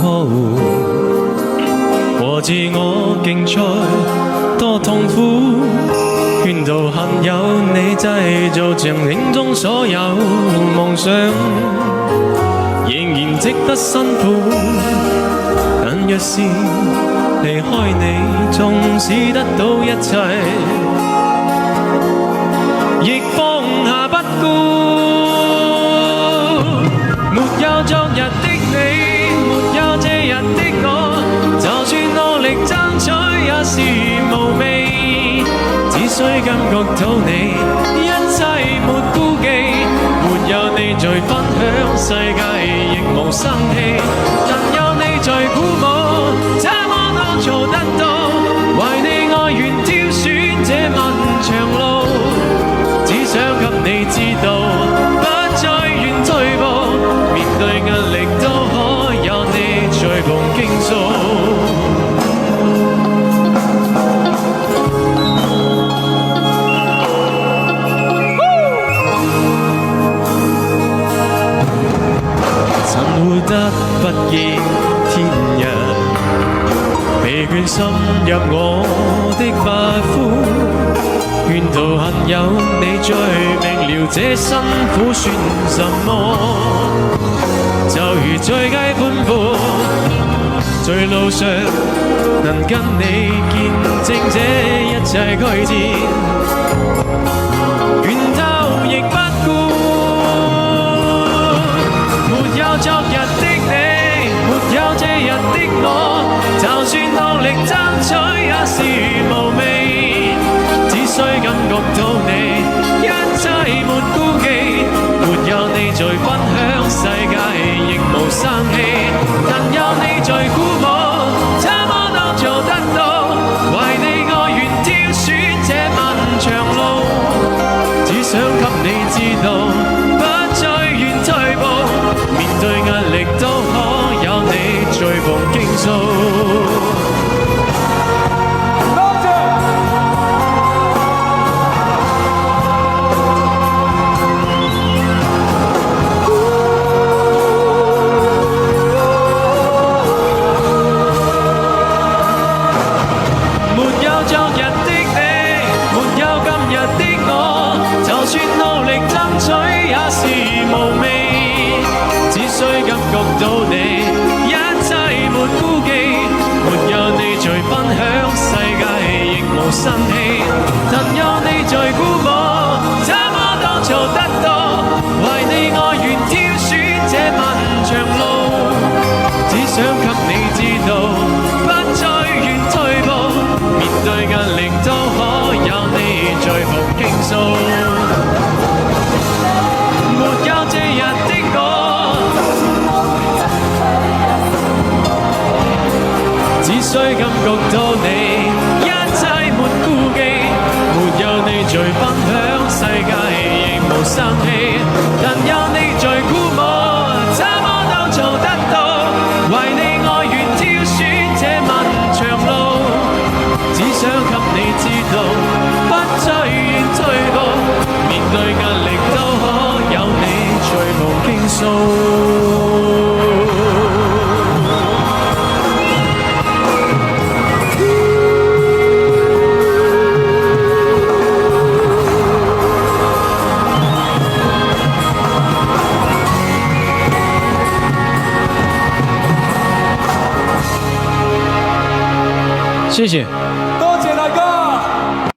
和自我競賽多痛苦，圈到恨有你製造場景中所有夢想，仍然值得辛苦。但若是離開你，縱使得到一切，亦放下不顧。沒有昨日的你，沒有這日的我，就算努力爭取也是無味。只需感覺到你，一切沒顧忌。沒有你在分享，世界亦無生氣。但有你在鼓舞，這麼多做得到。為你愛願挑選這漫長路，只想給你知道，不再願退步。面對壓力都可有你在旁傾訴。活得不見天日，疲倦滲入我的髮膚，圈到恨有你最明了，這辛苦算什麼？就如最佳伴伴，在路上能跟你見證這一切區間，源頭亦不顧。沒有昨日的你，沒有這日的我，就算努力爭取也是無味。只需感覺到你，一切沒顧忌。沒有你在分享，世界亦無生氣。但有你在鼓舞，這麼多做得到。為你愛願挑選這漫長路，只想給你知道，不再願退步。面對壓力都可有你在旁傾訴。多謝。沒有昨日的你，沒有今日的我，就算努力爭取也是無味。只需感覺到你，一切沒顧忌。沒有你在分享，世界亦無生氣。但有你在鼓舞，這麼多做得到。為你愛願挑選這漫長路，只想給你知道，不再願退步。面對壓力都可有你在旁傾訴。沒有這日的我，只需感覺到你，一切沒顧忌。沒有你在分享，世界亦無生氣。但有你在鼓舞，這麼都做得到。為你愛願挑選這漫長路，只想給你知道，不再願退步。面對壓力都可有你在旁傾訴。謝謝。